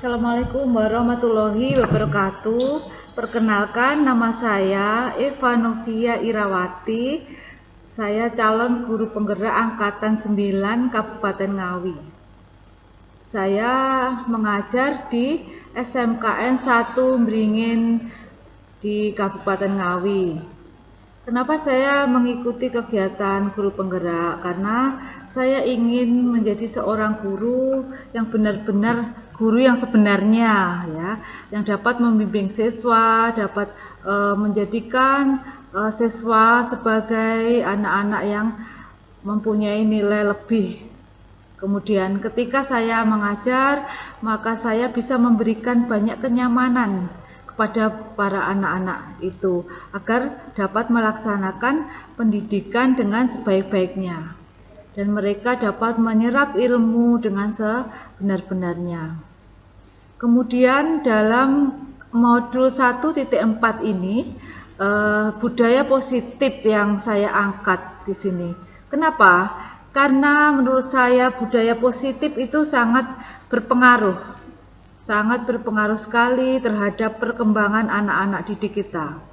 Assalamualaikum warahmatullahi wabarakatuh. Perkenalkan, nama saya Eva Novia Irawati. Saya calon guru penggerak angkatan 9 Kabupaten Ngawi. Saya mengajar di SMKN 1 Beringin di Kabupaten Ngawi. Kenapa saya mengikuti kegiatan guru penggerak? Karena saya ingin menjadi seorang guru yang benar-benar guru yang sebenarnya, ya, yang dapat membimbing siswa, dapat menjadikan siswa sebagai anak-anak yang mempunyai nilai lebih. Kemudian ketika saya mengajar, maka saya bisa memberikan banyak kenyamanan kepada para anak-anak itu agar dapat melaksanakan pendidikan dengan sebaik-baiknya dan mereka dapat menyerap ilmu dengan sebenar-benarnya. Kemudian dalam modul 1.4 ini budaya positif yang saya angkat di sini. Kenapa? Karena menurut saya budaya positif itu sangat berpengaruh sekali terhadap perkembangan anak-anak didik kita,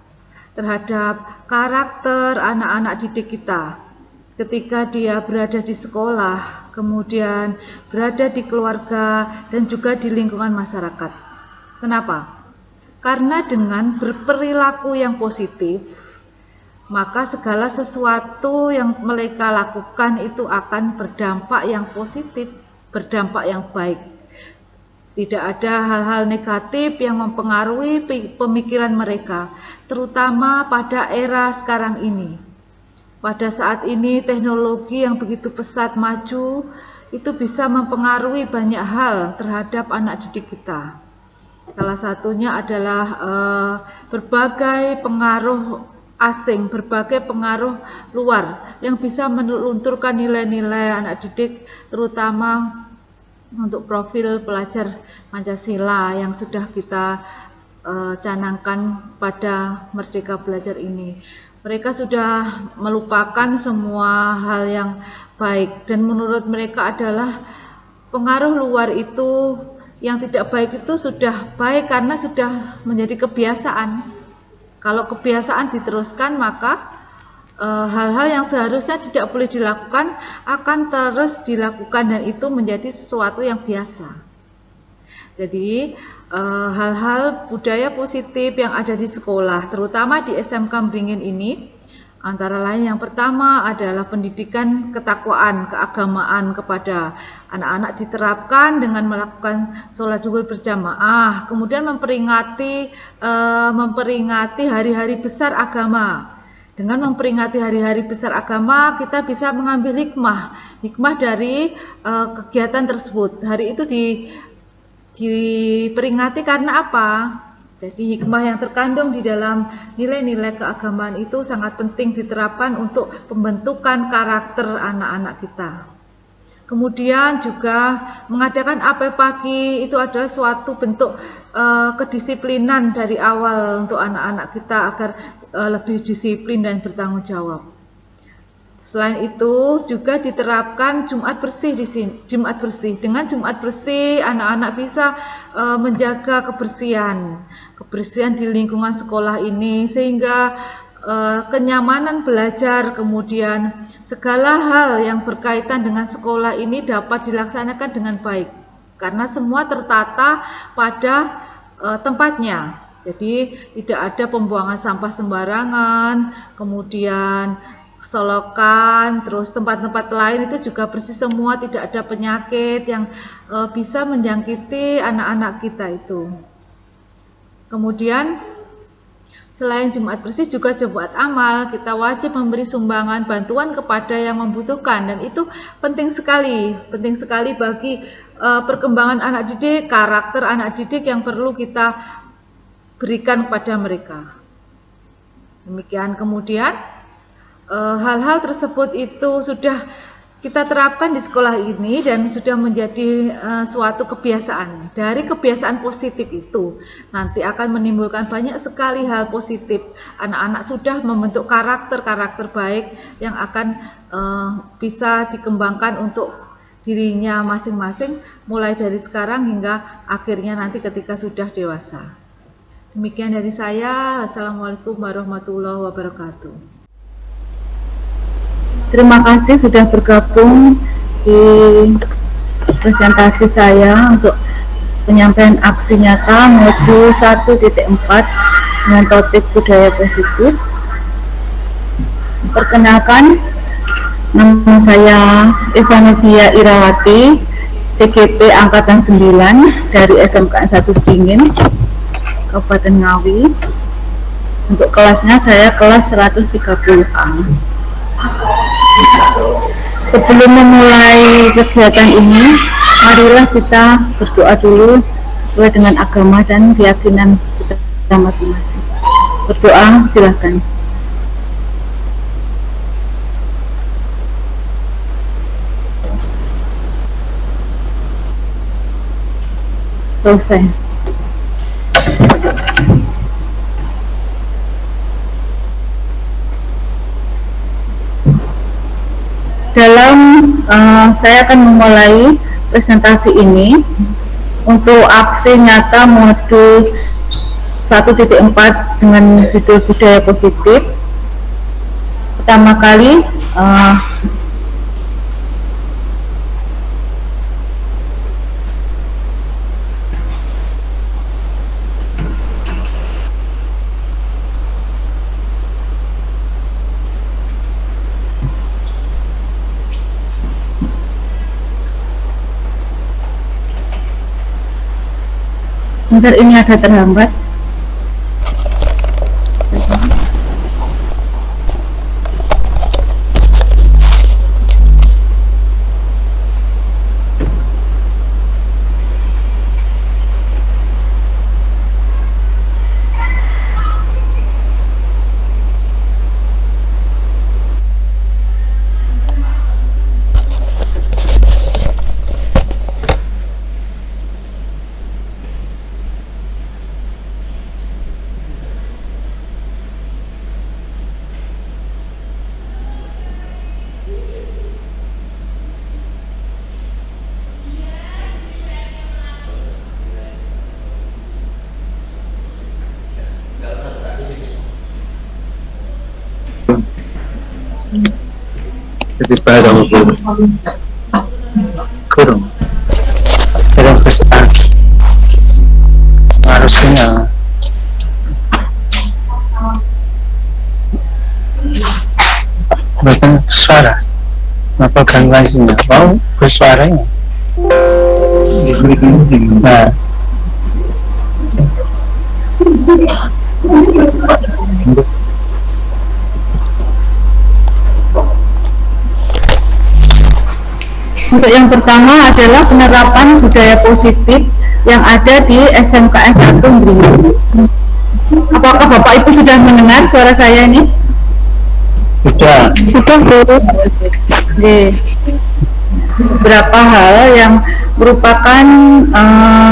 terhadap karakter anak-anak didik kita ketika dia berada di sekolah, kemudian berada di keluarga dan juga di lingkungan masyarakat. Kenapa? Karena dengan berperilaku yang positif, maka segala sesuatu yang mereka lakukan itu akan berdampak yang positif, berdampak yang baik. Tidak ada hal-hal negatif yang mempengaruhi pemikiran mereka, terutama pada era sekarang ini. Pada saat ini teknologi yang begitu pesat maju itu bisa mempengaruhi banyak hal terhadap anak didik kita. Salah satunya adalah berbagai pengaruh asing, berbagai pengaruh luar yang bisa melunturkan nilai-nilai anak didik, terutama untuk profil pelajar Pancasila yang sudah kita canangkan pada Merdeka Belajar ini. Mereka sudah melupakan semua hal yang baik dan menurut mereka adalah pengaruh luar itu yang tidak baik itu sudah baik karena sudah menjadi kebiasaan. Kalau kebiasaan diteruskan maka hal-hal yang seharusnya tidak boleh dilakukan akan terus dilakukan dan itu menjadi sesuatu yang biasa. Jadi hal-hal budaya positif yang ada di sekolah, terutama di SMK Beringin ini, antara lain yang pertama adalah pendidikan ketakwaan, keagamaan kepada anak-anak diterapkan dengan melakukan sholat zuhur berjamaah, kemudian memperingati hari-hari besar agama. Dengan memperingati hari-hari besar agama, kita bisa mengambil hikmah dari kegiatan tersebut. Hari itu diperingati karena apa? Jadi hikmah yang terkandung di dalam nilai-nilai keagamaan itu sangat penting diterapkan untuk pembentukan karakter anak-anak kita. Kemudian juga mengadakan apel pagi itu adalah suatu bentuk kedisiplinan dari awal untuk anak-anak kita agar lebih disiplin dan bertanggung jawab. Selain itu juga diterapkan Jumat bersih di sini. Jumat bersih. Dengan Jumat bersih anak-anak bisa menjaga kebersihan di lingkungan sekolah ini sehingga kenyamanan belajar, kemudian segala hal yang berkaitan dengan sekolah ini dapat dilaksanakan dengan baik karena semua tertata pada tempatnya. Jadi tidak ada pembuangan sampah sembarangan, kemudian solokan, terus tempat-tempat lain itu juga bersih semua, tidak ada penyakit yang bisa menjangkiti anak-anak kita itu. Kemudian selain Jumat bersih juga Jumat amal, kita wajib memberi sumbangan bantuan kepada yang membutuhkan dan itu penting sekali bagi perkembangan anak didik, karakter anak didik yang perlu kita berikan kepada mereka. Demikian. Kemudian hal-hal tersebut itu sudah kita terapkan di sekolah ini dan sudah menjadi suatu kebiasaan. Dari kebiasaan positif itu nanti akan menimbulkan banyak sekali hal positif. Anak-anak sudah membentuk karakter baik yang akan bisa dikembangkan untuk dirinya masing-masing mulai dari sekarang hingga akhirnya nanti ketika sudah dewasa. Demikian dari saya. Assalamualaikum warahmatullahi wabarakatuh. Terima kasih sudah bergabung di presentasi saya untuk penyampaian aksi nyata modul 1.4 dengan topik budaya positif. Perkenalkan, nama saya Evanidia Irawati, CGP Angkatan 9 dari SMKN 1 Beringin, Kabupaten Ngawi. Untuk kelasnya saya kelas 130A. Sebelum memulai kegiatan ini, marilah kita berdoa dulu sesuai dengan agama dan keyakinan kita masing-masing. Berdoa, silahkan. Selesai. Saya akan memulai presentasi ini untuk aksi nyata modul 1.4 dengan judul budaya positif. Pertama kali bentar, ini ada terhambat. Lebih barang kurang dalam pesan harusnya bukan suara apa gangguannya mau bersuaranya. Nah, untuk yang pertama adalah penerapan budaya positif yang ada di SMKN 1 Beringin. Apakah Bapak Ibu sudah mendengar suara saya ini? sudah. Oke. Beberapa hal yang merupakan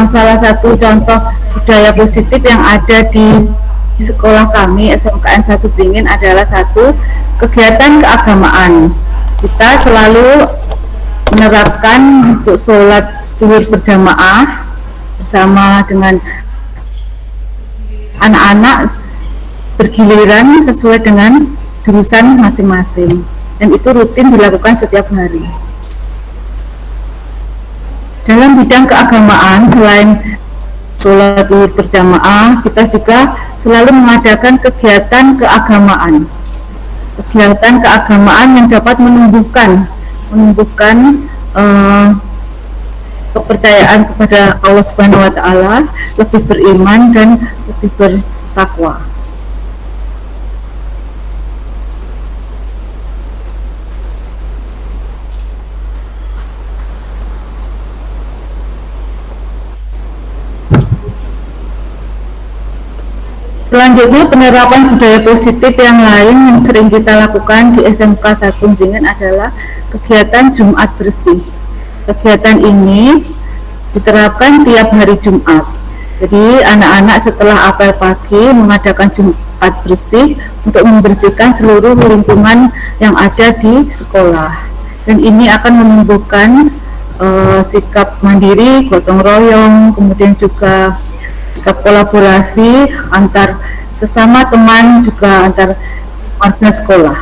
salah satu contoh budaya positif yang ada di sekolah kami SMKN 1 Beringin adalah satu, kegiatan keagamaan. Kita selalu menerapkan untuk sholat zuhur berjamaah bersama dengan anak-anak bergiliran sesuai dengan jurusan masing-masing, dan itu rutin dilakukan setiap hari. Dalam bidang keagamaan, selain sholat zuhur berjamaah, kita juga selalu mengadakan kegiatan keagamaan yang dapat menumbuhkan kepercayaan kepada Allah Subhanahu wa Ta'ala, lebih beriman dan lebih bertakwa. Selanjutnya, penerapan budaya positif yang lain yang sering kita lakukan di SMK 1 Beringin adalah kegiatan Jumat Bersih. Kegiatan ini diterapkan tiap hari Jumat. Jadi anak-anak setelah apel pagi mengadakan Jumat Bersih untuk membersihkan seluruh lingkungan yang ada di sekolah. Dan ini akan menumbuhkan sikap mandiri, gotong royong, kemudian juga sikap kolaborasi antar sesama teman, juga antar warga sekolah.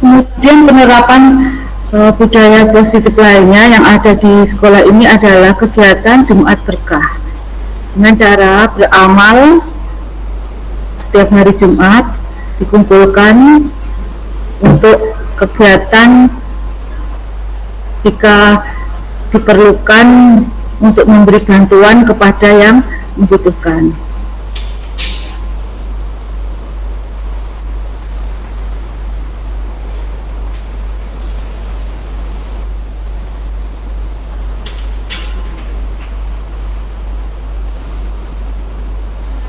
Kemudian penerapan budaya positif lainnya yang ada di sekolah ini adalah kegiatan Jumat Berkah dengan cara beramal setiap hari Jumat, dikumpulkan untuk kegiatan jika diperlukan untuk memberi bantuan kepada yang membutuhkan.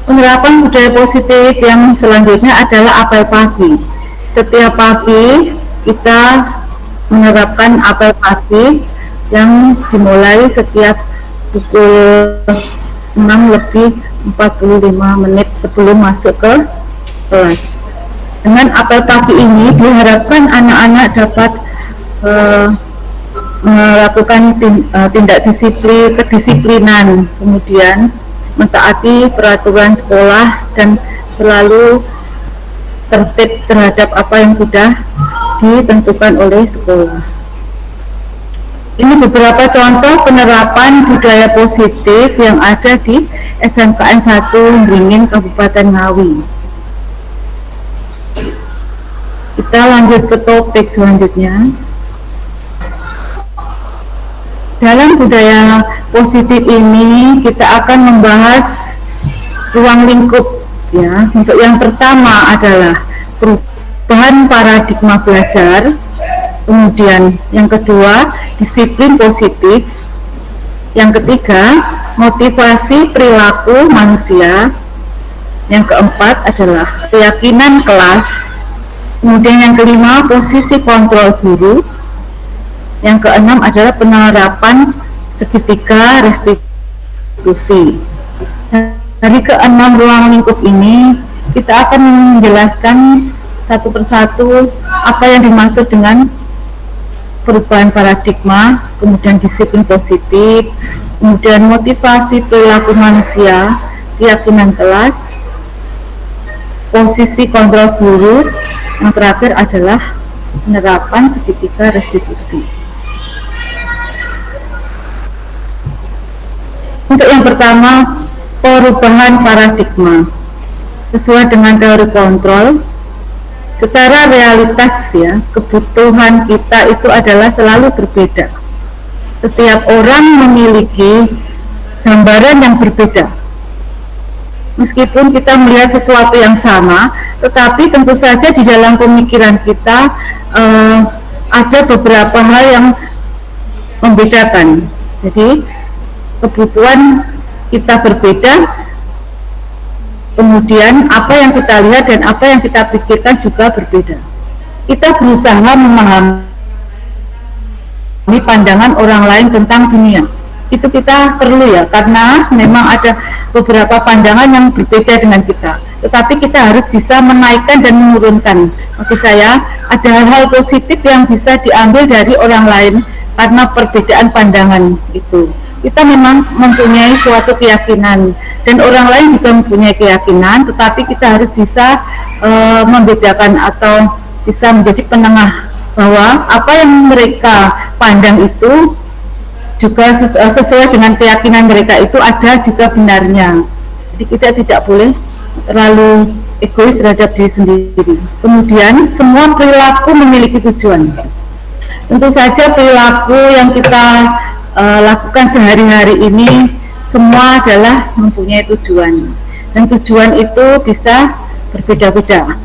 Penerapan budaya positif yang selanjutnya adalah apel pagi. Setiap pagi kita menerapkan apel pagi yang dimulai setiap pukul 6:45 sebelum masuk ke kelas. Dengan apel pagi ini diharapkan anak-anak dapat melakukan tindak disiplin, kedisiplinan, kemudian mentaati peraturan sekolah dan selalu tertib terhadap apa yang sudah ditentukan oleh sekolah. Ini beberapa contoh penerapan budaya positif yang ada di SMKN 1 Beringin, Kabupaten Ngawi. Kita lanjut ke topik selanjutnya. Dalam budaya positif ini kita akan membahas ruang lingkup ya. Untuk yang pertama adalah perubahan paradigma belajar, kemudian yang kedua disiplin positif, yang ketiga motivasi perilaku manusia, yang keempat adalah keyakinan kelas, kemudian yang kelima posisi kontrol guru, yang keenam adalah penerapan segitiga restitusi. Dari keenam ruang lingkup ini kita akan menjelaskan satu persatu apa yang dimaksud dengan perubahan paradigma, kemudian disiplin positif, kemudian motivasi perilaku manusia, keyakinan kelas, posisi kontrol guru, yang terakhir adalah penerapan segitiga restitusi. Untuk yang pertama, perubahan paradigma. Sesuai dengan teori kontrol, secara realitas ya, kebutuhan kita itu adalah selalu berbeda. Setiap orang memiliki gambaran yang berbeda. Meskipun kita melihat sesuatu yang sama, tetapi tentu saja di dalam pemikiran kita ada beberapa hal yang membedakan. Jadi kebutuhan kita berbeda, kemudian apa yang kita lihat dan apa yang kita pikirkan juga berbeda. Kita berusaha memahami pandangan orang lain tentang dunia. Itu kita perlu ya, karena memang ada beberapa pandangan yang berbeda dengan kita. Tetapi kita harus bisa menaikkan dan menurunkan. Maksud saya, ada hal-hal positif yang bisa diambil dari orang lain karena perbedaan pandangan itu. Kita memang mempunyai suatu keyakinan dan orang lain juga mempunyai keyakinan, tetapi kita harus bisa membedakan atau bisa menjadi penengah bahwa apa yang mereka pandang itu juga sesuai dengan keyakinan mereka itu ada juga benarnya. Jadi kita tidak boleh terlalu egois terhadap diri sendiri. Kemudian semua perilaku memiliki tujuan. Tentu saja perilaku yang kita lakukan sehari-hari ini semua adalah mempunyai tujuan, dan tujuan itu bisa berbeda-beda.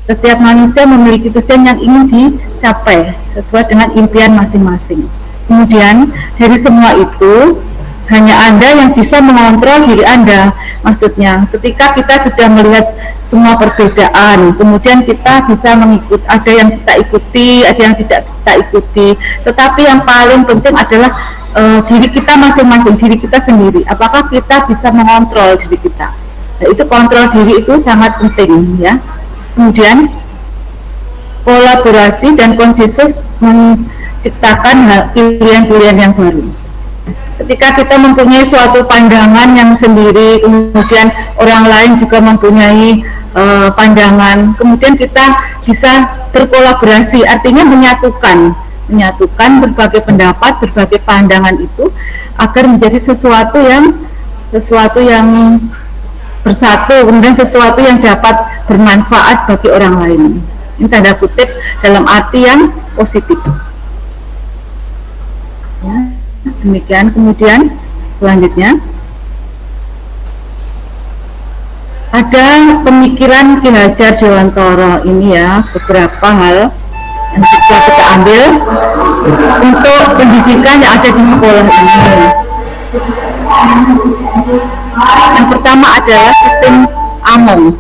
Setiap manusia memiliki tujuan yang ingin dicapai sesuai dengan impian masing-masing. Kemudian dari semua itu hanya Anda yang bisa mengontrol diri Anda. Maksudnya ketika kita sudah melihat semua perbedaan, kemudian kita bisa mengikut, ada yang kita ikuti, ada yang tidak kita ikuti. Tetapi yang paling penting adalah diri kita masing-masing, diri kita sendiri. Apakah kita bisa mengontrol diri kita? Nah, itu kontrol diri itu sangat penting ya. Kemudian kolaborasi dan konsensus menciptakan pilihan-pilihan yang baru. Ketika kita mempunyai suatu pandangan yang sendiri, kemudian orang lain juga mempunyai pandangan, kemudian kita bisa berkolaborasi, artinya menyatukan berbagai pendapat, berbagai pandangan itu agar menjadi sesuatu yang bersatu, kemudian sesuatu yang dapat bermanfaat bagi orang lain. Ini tanda kutip dalam arti yang positif. Ya, demikian. Kemudian selanjutnya ada pemikiran Ki Hajar Dewantara ini ya, beberapa hal yang bisa kita ambil untuk pendidikan yang ada di sekolah ini. Yang pertama adalah sistem Among,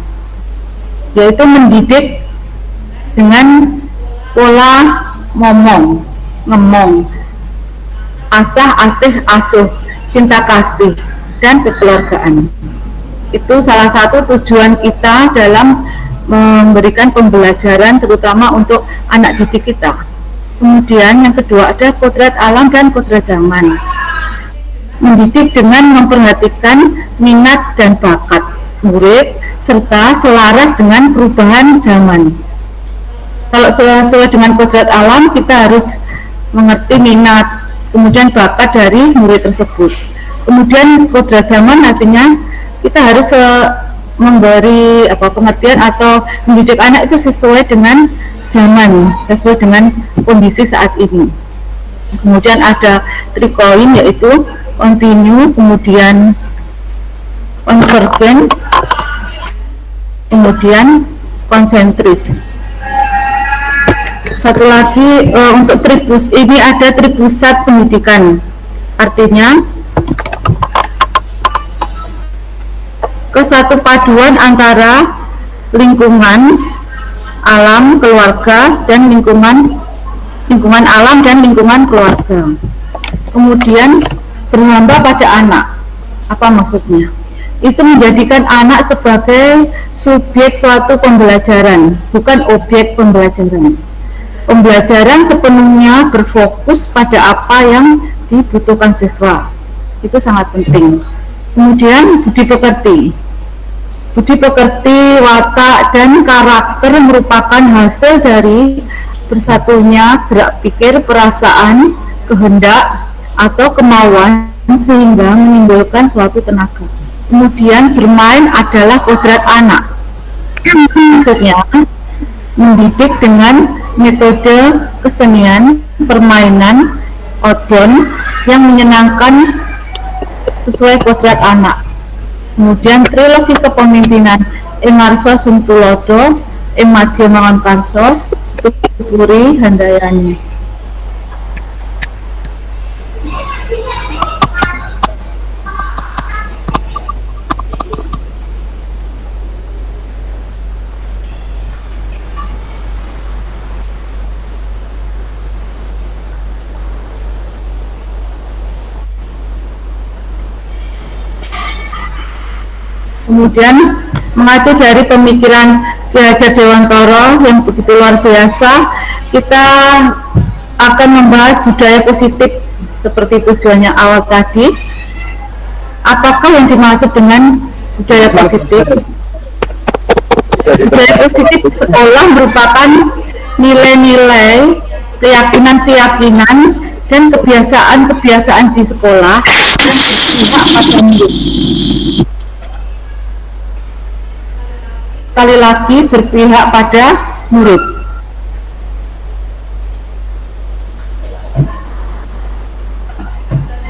yaitu mendidik dengan pola ngemong, asah, asih, asuh, cinta kasih, dan kekeluargaan. Itu salah satu tujuan kita dalam memberikan pembelajaran terutama untuk anak didik kita. Kemudian yang kedua ada kodrat alam dan kodrat zaman. Mendidik dengan memperhatikan minat dan bakat murid serta selaras dengan perubahan zaman. Kalau sesuai dengan kodrat alam, kita harus mengerti minat, kemudian bakat dari murid tersebut. Kemudian kodrat zaman artinya kita harus memberi pengertian atau mendidik anak itu sesuai dengan zaman, sesuai dengan kondisi saat ini. Kemudian ada trikoin, yaitu continue, kemudian konvergen, kemudian konsentris. Satu lagi untuk tribus, ini ada tribusat pendidikan, artinya kesatu paduan antara lingkungan alam keluarga dan lingkungan alam dan lingkungan keluarga. Kemudian berhamba pada anak. Apa maksudnya? Itu menjadikan anak sebagai subjek suatu pembelajaran, bukan objek pembelajaran. Pembelajaran sepenuhnya berfokus pada apa yang dibutuhkan siswa. Itu sangat penting. Kemudian budi pekerti, watak, dan karakter merupakan hasil dari bersatunya gerak pikir, perasaan, kehendak, atau kemauan sehingga menimbulkan suatu tenaga. Kemudian bermain adalah kodrat anak. Maksudnya mendidik dengan metode kesenian, permainan, outbound yang menyenangkan sesuai kodrat anak. Kemudian trilogi kepemimpinan Ing Ngarsa Sumtulodo, Ing Madya Mangunkarso, Tuturi Handayani. Kemudian mengacu dari pemikiran Ki Hajar Dewantara yang begitu luar biasa, kita akan membahas budaya positif seperti tujuannya awal tadi. Apakah yang dimaksud dengan budaya positif? Budaya positif sekolah merupakan nilai-nilai, keyakinan-keyakinan, dan kebiasaan-kebiasaan di sekolah sekali lagi berpihak pada murid.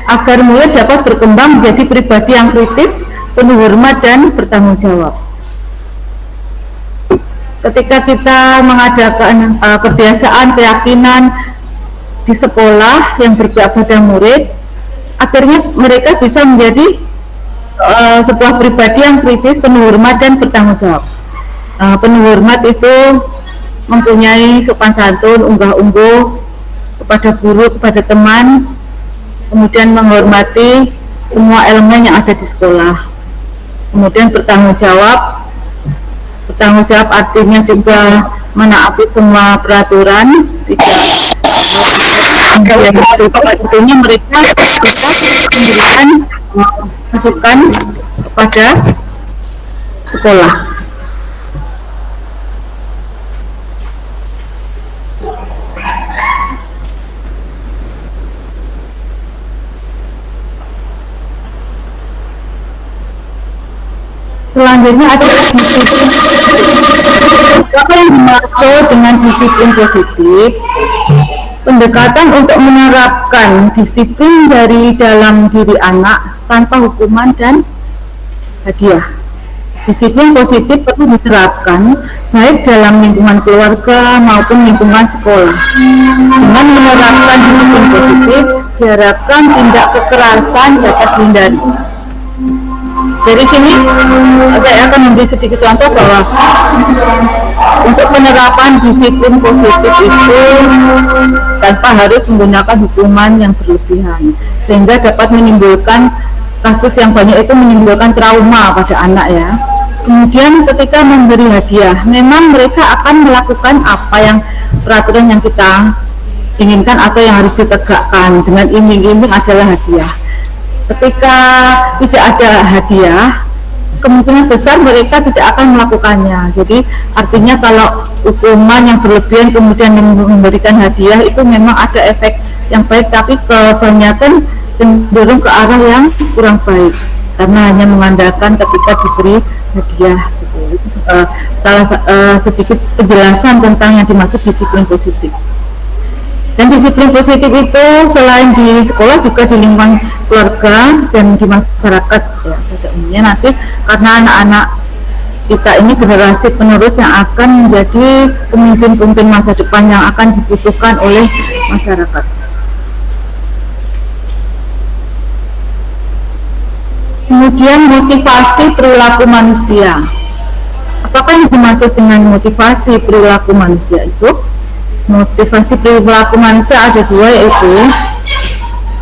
Agar murid dapat berkembang menjadi pribadi yang kritis, penuh hormat, dan bertanggung jawab. Ketika kita mengadakan kebiasaan, keyakinan di sekolah yang berpihak pada murid, akhirnya mereka bisa menjadi sebuah pribadi yang kritis, penuh hormat, dan bertanggung jawab. Penuh hormat itu mempunyai sopan santun, unggah-ungguh kepada guru, kepada teman, kemudian menghormati semua elemen yang ada di sekolah. Kemudian bertanggung jawab artinya juga menaati semua peraturan, tentunya mereka memberikan masukan kepada sekolah. Selanjutnya ada apa yang dimaksud dengan disiplin positif. Pendekatan untuk menerapkan disiplin dari dalam diri anak tanpa hukuman dan hadiah. Disiplin positif perlu diterapkan baik dalam lingkungan keluarga maupun lingkungan sekolah. Dengan menerapkan disiplin positif, diharapkan tindak kekerasan dapat dihindari. Dari sini saya akan memberi sedikit contoh bahwa untuk penerapan disiplin positif itu tanpa harus menggunakan hukuman yang berlebihan, sehingga dapat menimbulkan kasus yang banyak itu menimbulkan trauma pada anak ya. Kemudian ketika memberi hadiah, memang mereka akan melakukan apa yang peraturan yang kita inginkan atau yang harus ditegakkan dengan iming-iming adalah hadiah. Ketika tidak ada hadiah, kemungkinan besar mereka tidak akan melakukannya. Jadi artinya kalau hukuman yang berlebihan kemudian memberikan hadiah itu memang ada efek yang baik, tapi kebanyakan cenderung ke arah yang kurang baik karena hanya mengandalkan ketika diberi hadiah. Itu sedikit penjelasan tentang yang dimaksud disiplin positif. Dan disiplin positif itu selain di sekolah juga di lingkungan keluarga dan di masyarakat ya, pada umumnya nanti karena anak-anak kita ini generasi penerus yang akan menjadi pemimpin-pemimpin masa depan yang akan dibutuhkan oleh masyarakat. Kemudian motivasi perilaku manusia. Apakah yang dimaksud dengan motivasi perilaku manusia itu? Motivasi perilaku manusia ada dua, yaitu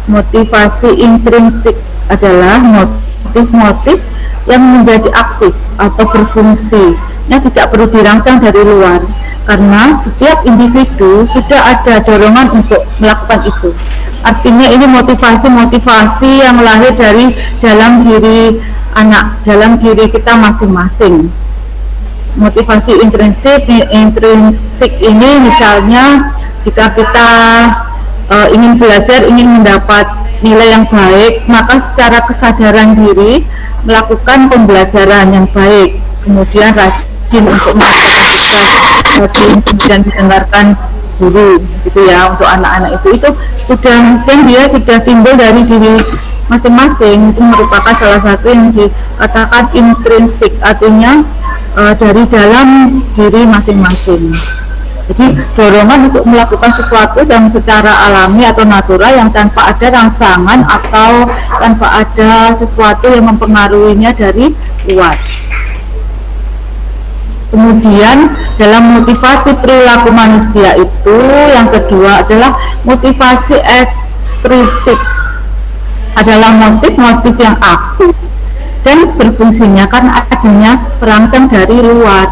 motivasi intrinsik adalah motif-motif yang menjadi aktif atau berfungsi yang tidak perlu dirangsang dari luar, karena setiap individu sudah ada dorongan untuk melakukan itu. Artinya ini motivasi-motivasi yang lahir dari dalam diri anak, dalam diri kita masing-masing. Motivasi intrinsik ini misalnya jika kita ingin belajar, ingin mendapat nilai yang baik, maka secara kesadaran diri melakukan pembelajaran yang baik, kemudian rajin untuk kemudian mendengarkan guru gitu ya. Untuk anak-anak itu sudah, dan dia sudah timbul dari diri masing-masing, itu merupakan salah satu yang dikatakan intrinsik, artinya dari dalam diri masing-masing. Jadi dorongan untuk melakukan sesuatu yang secara alami atau natural, yang tanpa ada rangsangan atau tanpa ada sesuatu yang mempengaruhinya dari luar. Kemudian dalam motivasi perilaku manusia itu yang kedua adalah motivasi ekstrinsik, adalah motif-motif yang aktif dan berfungsinya karena adanya perangsang dari luar.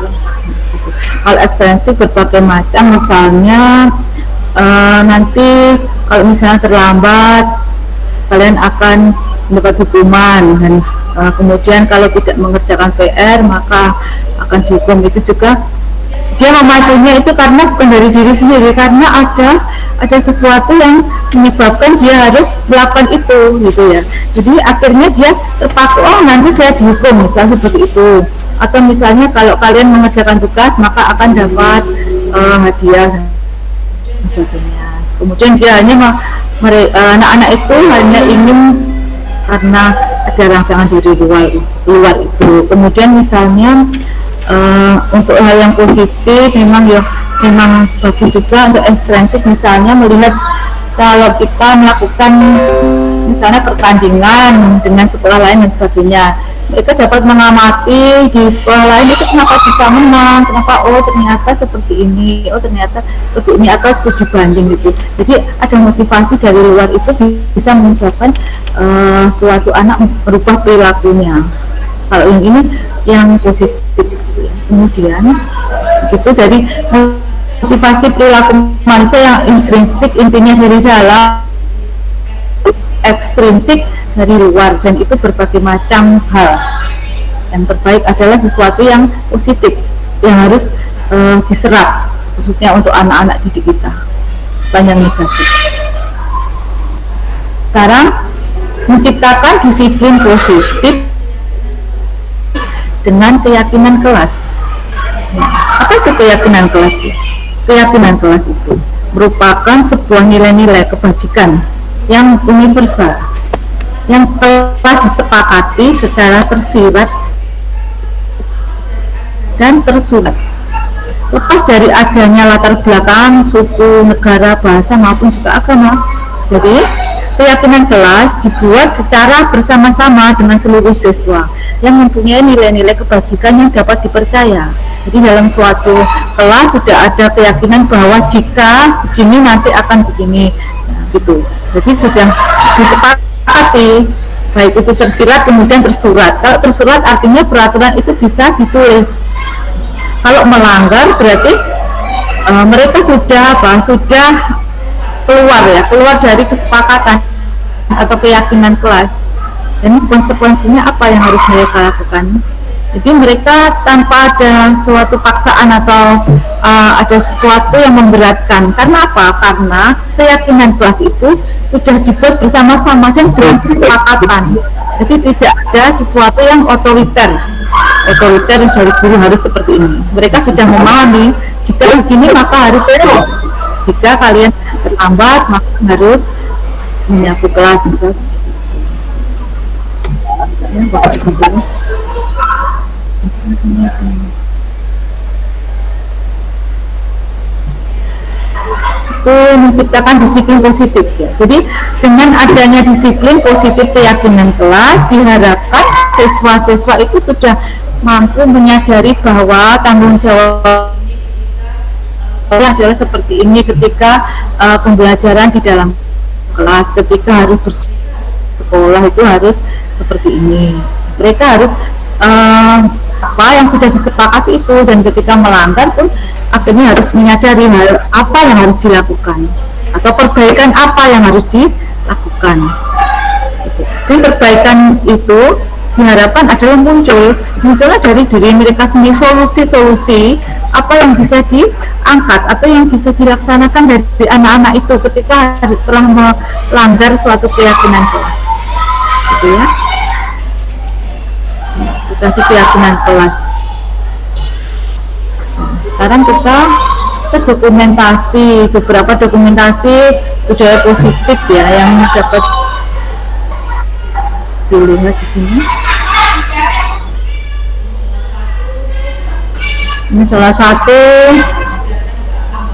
Kalau ekstrinsik berbagai macam, misalnya nanti kalau misalnya terlambat kalian akan mendapat hukuman, dan kemudian kalau tidak mengerjakan PR maka akan dihukum. Itu juga dia memacunya itu karena bukan dari diri sendiri, karena ada sesuatu yang menyebabkan dia harus melakukan itu gitu ya. Jadi akhirnya dia terpaku, oh nanti saya dihukum, misalnya seperti itu. Atau misalnya kalau kalian mengerjakan tugas maka akan dapat hadiah dan sebagainya. Kemudian dia hanya anak-anak itu hanya ingin karena ada rangsangan dari luar itu. Kemudian misalnya untuk hal yang positif memang bagus juga untuk ekstrinsik, misalnya melihat kalau kita melakukan misalnya pertandingan dengan sekolah lain dan sebagainya, mereka dapat mengamati di sekolah lain itu kenapa bisa menang, kenapa ternyata seperti ini, ternyata seperti ini, atau studi banding gitu. Jadi ada motivasi dari luar itu bisa menyebabkan suatu anak merubah perilakunya. Kalau yang ini yang positif. Kemudian Itu dari motivasi perilaku manusia yang intrinsik, intinya dari dalam, ekstrinsik dari luar, dan itu berbagai macam hal. Yang terbaik adalah sesuatu yang positif yang harus diserap, khususnya untuk anak-anak didik kita, bukan yang negatif. Sekarang menciptakan disiplin positif dengan keyakinan kelas. Apa itu keyakinan kelas? Keyakinan kelas itu merupakan sebuah nilai-nilai kebajikan yang universal yang telah disepakati secara tersirat dan tersurat, lepas dari adanya latar belakang suku, negara, bahasa maupun juga agama. Jadi keyakinan kelas dibuat secara bersama-sama dengan seluruh siswa yang mempunyai nilai-nilai kebajikan yang dapat dipercaya. Jadi dalam suatu kelas sudah ada keyakinan bahwa jika begini nanti akan begini, nah, gitu. Jadi sudah disepakati, baik itu tersirat kemudian tersurat. Kalau tersurat artinya peraturan itu bisa ditulis. Kalau melanggar berarti mereka sudah keluar dari kesepakatan atau keyakinan kelas. Dan konsekuensinya apa yang harus mereka lakukan? Jadi mereka tanpa ada suatu paksaan atau ada sesuatu yang memberatkan. Karena apa? Karena keyakinan kelas itu sudah dibuat bersama-sama dan dengan kesepakatan. Jadi tidak ada sesuatu yang otoriter dari guru harus seperti ini. Mereka sudah memahami jika begini maka harus begitu. Jika kalian terlambat maka harus menyapu kelas, misalnya seperti itu. Itu menciptakan disiplin positif ya. Jadi dengan adanya disiplin positif keyakinan kelas, diharapkan siswa-siswa itu sudah mampu menyadari bahwa tanggung jawab adalah seperti ini ketika pembelajaran di dalam kelas, ketika harus bersekolah itu harus seperti ini. Mereka harus apa yang sudah disepakati itu, dan ketika melanggar pun akhirnya harus menyadari hal apa yang harus dilakukan atau perbaikan apa yang harus dilakukan. Dan perbaikan itu diharapkan adalah munculnya dari diri mereka sendiri, solusi-solusi apa yang bisa diangkat atau yang bisa dilaksanakan dari anak-anak itu ketika telah melanggar suatu keyakinan kelas, gitu ya. Tadi keyakinan kelas. Nah, sekarang kita ke dokumentasi, beberapa dokumentasi budaya positif ya yang dapat dilihat di sini. Ini salah satu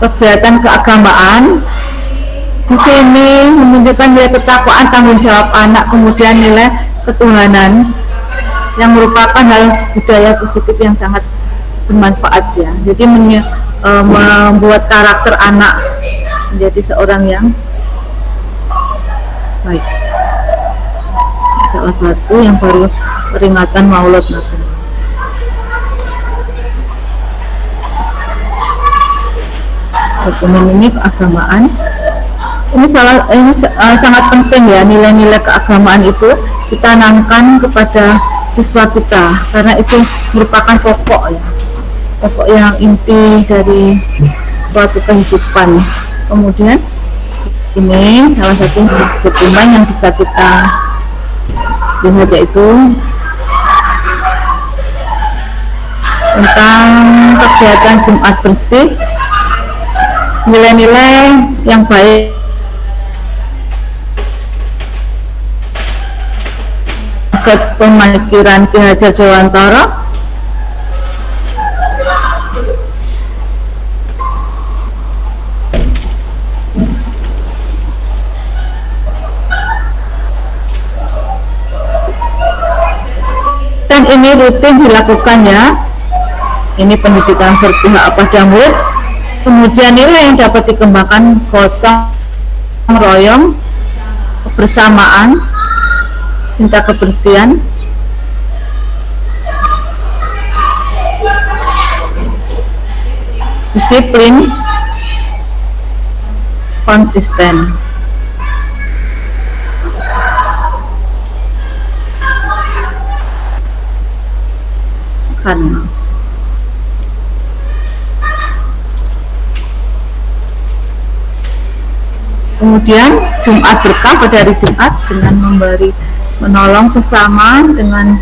kegiatan keagamaan. Di sini menunjukkan nilai ketakwaan, tanggung jawab anak, kemudian nilai ketuhanan, yang merupakan hal budaya positif yang sangat bermanfaat ya. Jadi membuat karakter anak menjadi seorang yang baik. Salah satu yang baru peringatan Maulid Nabi. Dokumen ini keagamaan. Ini sangat penting ya, nilai-nilai keagamaan itu ditanamkan kepada siswa kita karena itu merupakan pokok ya, pokok yang inti dari suatu kehidupan. Kemudian ini salah satu dokumen yang bisa kita lihat yaitu tentang kegiatan Jumat bersih, nilai-nilai yang baik set pemikiran Ki Hajar Dewantara. Dan ini rutin dilakukan ya. Ini pendidikan berpihak pada murid. Kemudian nilai yang dapat dikembangkan gotong royong, kebersamaan, cinta kebersihan, disiplin, konsisten. Karena kemudian Jumat berkah pada hari Jumat dengan menolong sesama dengan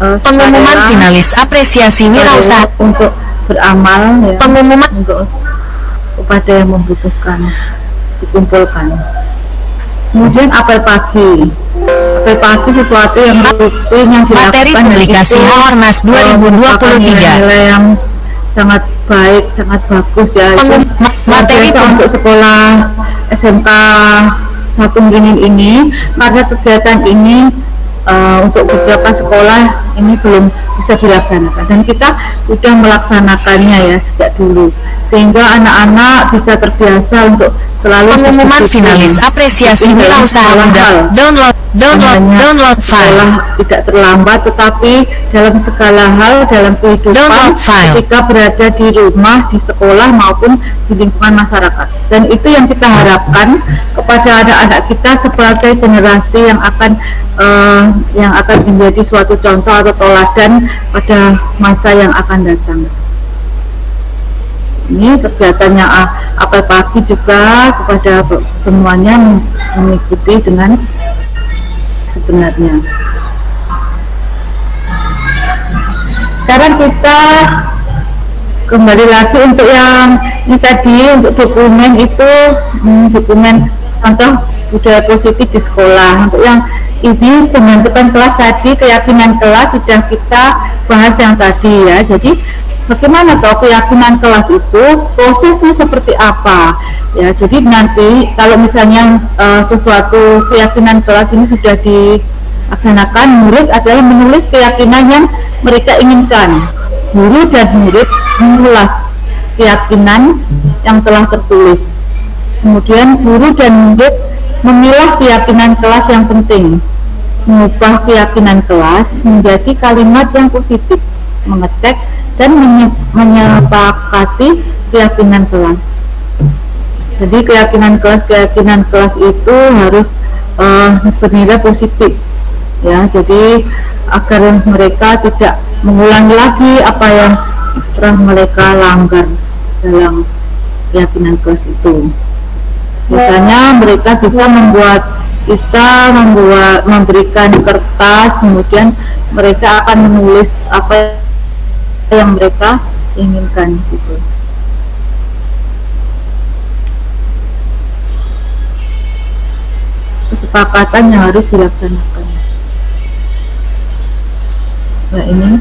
Pengumuman finalis apresiasi wirausaha untuk beramal ya, pengumuman untuk kepada yang membutuhkan dikumpulkan. Kemudian apel pagi sesuatu yang rutin yang dilakukan materi publikasi Haornas 2023 nilai yang sangat baik, sangat bagus ya. Materi untuk sekolah SMK 1 Meringin ini, karena kegiatan ini untuk beberapa sekolah ini belum bisa dilaksanakan dan kita sudah melaksanakannya ya sejak dulu, sehingga anak-anak bisa terbiasa untuk selalu pengumuman finalis apresiasi wirausaha muda download file sekolah tidak terlambat, tetapi dalam segala hal dalam kehidupan ketika berada di rumah, di sekolah maupun di lingkungan masyarakat. Dan itu yang kita harapkan kepada anak-anak kita sebagai generasi yang akan menjadi suatu contoh atau teladan pada masa yang akan datang. Ini kegiatannya apel pagi juga kepada semuanya mengikuti dengan sebenarnya. Sekarang kita kembali lagi untuk yang ini tadi, untuk dokumen itu dokumen contoh budaya positif di sekolah. Untuk yang ini pembentukan kelas tadi, keyakinan kelas sudah kita bahas yang tadi ya. Jadi bagaimana toh keyakinan kelas itu, prosesnya seperti apa ya. Jadi nanti kalau misalnya sesuatu keyakinan kelas ini sudah dilaksanakan, murid adalah menulis keyakinan yang mereka inginkan. Guru dan murid mengulas keyakinan yang telah tertulis. Kemudian guru dan murid memilah keyakinan kelas yang penting, mengubah keyakinan kelas menjadi kalimat yang positif, mengecek dan menyepakati keyakinan kelas. Jadi keyakinan kelas itu harus bernilai positif ya. Jadi agar mereka tidak mengulangi lagi apa yang pernah mereka langgar dalam keyakinan kelas itu. Biasanya mereka bisa memberikan kertas, kemudian mereka akan menulis apa yang mereka inginkan di situ. Kesepakatan yang harus dilaksanakan. Nah ini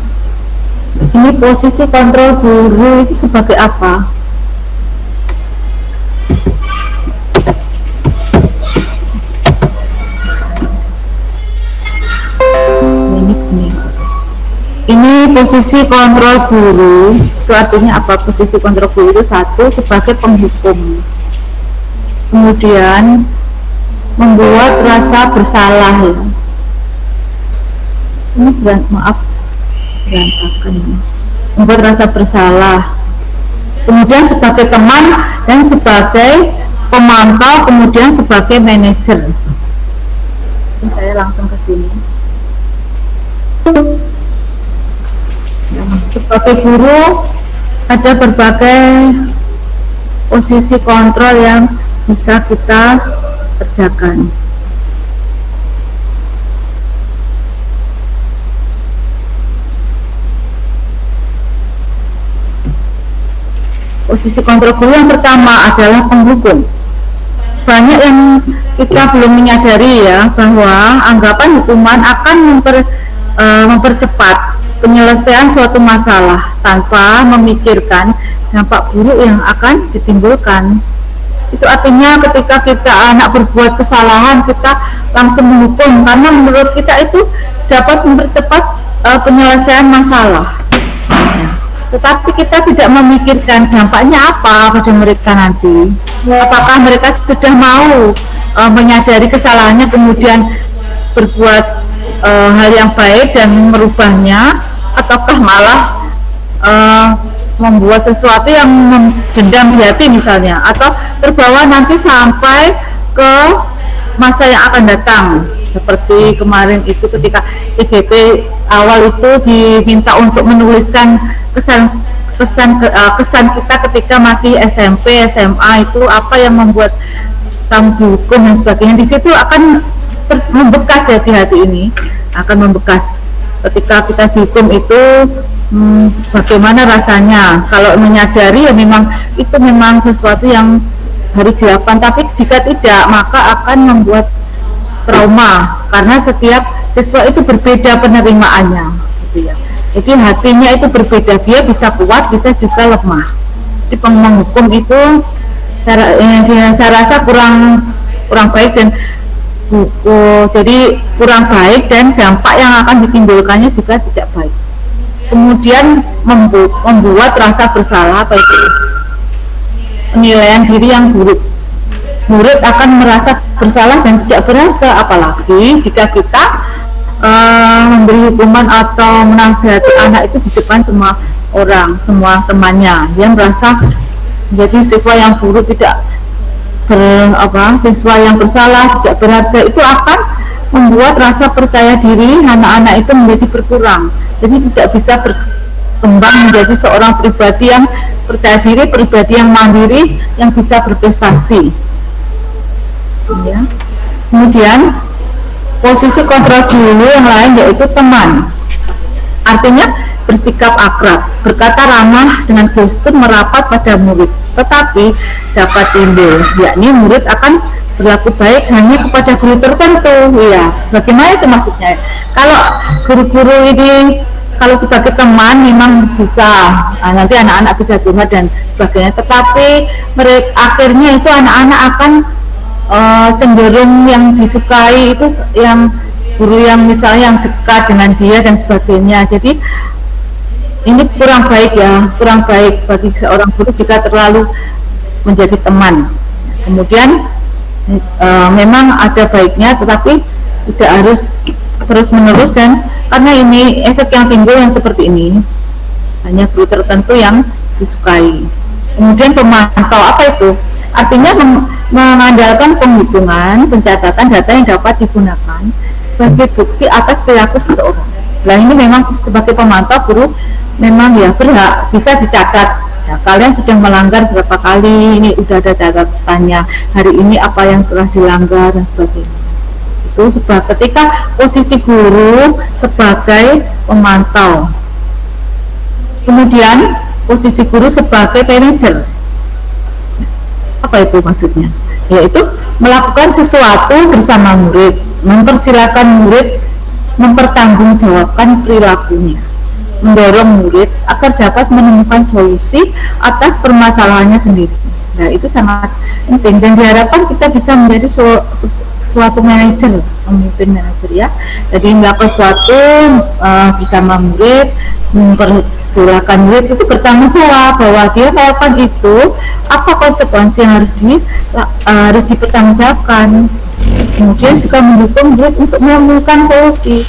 posisi kontrol guru itu sebagai apa? Ini posisi kontrol guru itu artinya apa? Posisi kontrol guru itu satu, sebagai penghukum, kemudian membuat rasa bersalah ya. Ini berantakan ya. Membuat rasa bersalah, kemudian sebagai teman dan sebagai pemantau, kemudian sebagai manajer. Ini saya langsung ke sini. Sebagai guru ada berbagai posisi kontrol yang bisa kita kerjakan. Posisi kontrol guru yang pertama adalah penghukum. Banyak yang kita belum menyadari ya, bahwa anggapan hukuman akan mempercepat penyelesaian suatu masalah tanpa memikirkan dampak buruk yang akan ditimbulkan. Itu artinya ketika anak berbuat kesalahan, kita langsung menghukum karena menurut kita itu dapat mempercepat penyelesaian masalah. Tetapi kita tidak memikirkan dampaknya apa pada mereka nanti. Apakah mereka sudah mau menyadari kesalahannya kemudian berbuat hal yang baik dan merubahnya, ataukah malah membuat sesuatu yang dendam di hati misalnya, atau terbawa nanti sampai ke masa yang akan datang. Seperti kemarin itu ketika IGP awal itu diminta untuk menuliskan kesan kita ketika masih SMP, SMA, itu apa yang membuat kami dihukum dan sebagainya. Di situ akan membekas ya, di hati ini akan membekas. Ketika kita dihukum itu bagaimana rasanya. Kalau menyadari ya memang itu memang sesuatu yang harus dilakukan, tapi jika tidak maka akan membuat trauma, karena setiap siswa itu berbeda penerimaannya gitu ya. Jadi hatinya itu berbeda, dia bisa kuat, bisa juga lemah. Jadi penghukum itu saya rasa kurang baik dan jadi kurang baik, dan dampak yang akan ditimbulkannya juga tidak baik. Kemudian membuat rasa bersalah, baik penilaian diri yang buruk. Murid akan merasa bersalah dan tidak berharga, apalagi jika kita memberi hukuman atau menasihati anak itu di depan semua orang, semua temannya. Dia merasa menjadi siswa yang buruk, tidak siswa yang bersalah, tidak berharga. Itu akan membuat rasa percaya diri anak-anak itu menjadi berkurang. Jadi tidak bisa berkembang menjadi seorang pribadi yang percaya diri, pribadi yang mandiri, yang bisa berprestasi. Ya. Kemudian posisi kontrol dulu yang lain yaitu teman. Artinya bersikap akrab, berkata ramah dengan gestur merapat pada murid. Tetapi dapat timbul, yakni murid akan berlaku baik hanya kepada guru tertentu. Ya, bagaimana itu maksudnya? Kalau guru-guru ini kalau sebagai teman memang bisa, nanti anak-anak bisa curhat dan sebagainya. Tetapi mereka akhirnya itu anak-anak akan cenderung yang disukai itu yang guru yang misalnya yang dekat dengan dia dan sebagainya. Jadi ini kurang baik ya, kurang baik bagi seorang guru jika terlalu menjadi teman. Kemudian memang ada baiknya, tetapi tidak harus terus menerus, dan karena ini efek yang timbul yang seperti ini hanya guru tertentu yang disukai. Kemudian pemantau, apa itu? Artinya mengandalkan penghitungan, pencatatan data yang dapat digunakan sebagai bukti atas perilaku seseorang. Nah ini memang sebagai pemantau guru memang ya berhak bisa dicatat. Ya, kalian sudah melanggar berapa kali, ini udah ada catatannya. Hari ini apa yang telah dilanggar dan sebagainya. Itu ketika posisi guru sebagai pemantau. Kemudian posisi guru sebagai manajer. Apa itu maksudnya? Yaitu melakukan sesuatu bersama murid, mempersilakan murid mempertanggungjawabkan perilakunya, mendorong murid agar dapat menemukan solusi atas permasalahannya sendiri. Nah itu sangat penting dan diharapkan kita bisa menjadi suatu manajer, pemimpin manajer ya. Jadi melakukan sesuatu bersama murid, mempersilahkan murid itu bertanggung jawab bahwa dia melakukan itu, apa konsekuensi yang harus dipertanggungjawabkan. Kemudian juga mendukung murid untuk menemukan solusi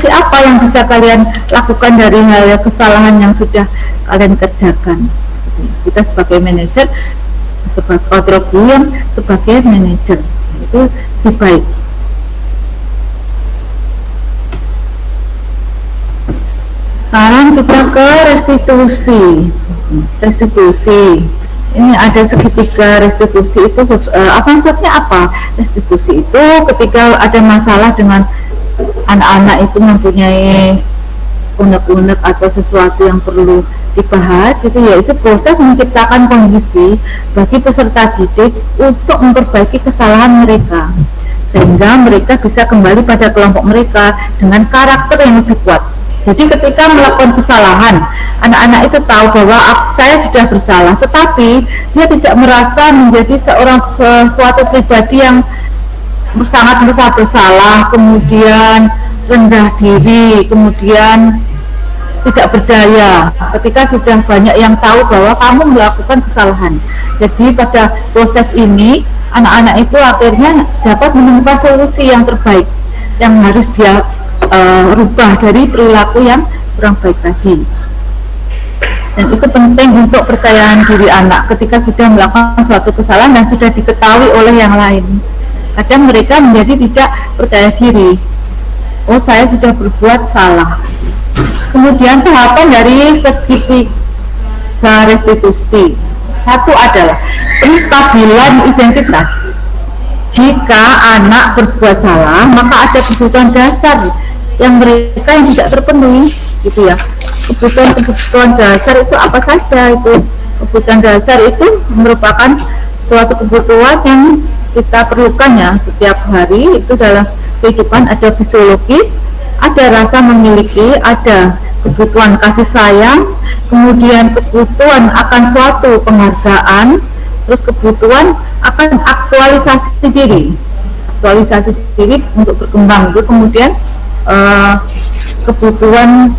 apa yang bisa kalian lakukan dari hal kesalahan yang sudah kalian kerjakan. Kita sebagai manajer, sebagai kontrol yang sebagai manajer itu lebih baik. Sekarang kita ke restitusi. Ini ada segitiga restitusi itu apa maksudnya apa? Restitusi itu ketika ada masalah dengan anak-anak itu mempunyai unek-unek atau sesuatu yang perlu dibahas, itu yaitu proses menciptakan kondisi bagi peserta didik untuk memperbaiki kesalahan mereka sehingga mereka bisa kembali pada kelompok mereka dengan karakter yang lebih kuat. Jadi ketika melakukan kesalahan, anak-anak itu tahu bahwa saya sudah bersalah, tetapi dia tidak merasa menjadi suatu pribadi yang sangat merasa bersalah, kemudian rendah diri, kemudian tidak berdaya ketika sudah banyak yang tahu bahwa kamu melakukan kesalahan. Jadi pada proses ini anak-anak itu akhirnya dapat menemukan solusi yang terbaik yang harus dia rubah dari perilaku yang kurang baik tadi. Dan itu penting untuk percayaan diri anak ketika sudah melakukan suatu kesalahan dan sudah diketahui oleh yang lain. Kadang mereka menjadi tidak percaya diri. Oh, saya sudah berbuat salah. Kemudian tahapan dari segitiga restitusi. Satu adalah penstabilan identitas. Jika anak berbuat salah, maka ada kebutuhan dasar yang mereka yang tidak terpenuhi, gitu ya. Kebutuhan dasar itu apa saja? Itu kebutuhan dasar itu merupakan suatu kebutuhan yang kita perlukan ya setiap hari. Itu dalam kehidupan ada fisiologis, ada rasa memiliki, ada kebutuhan kasih sayang, kemudian kebutuhan akan suatu penghargaan, terus kebutuhan akan aktualisasi diri untuk berkembang. Itu kemudian kebutuhan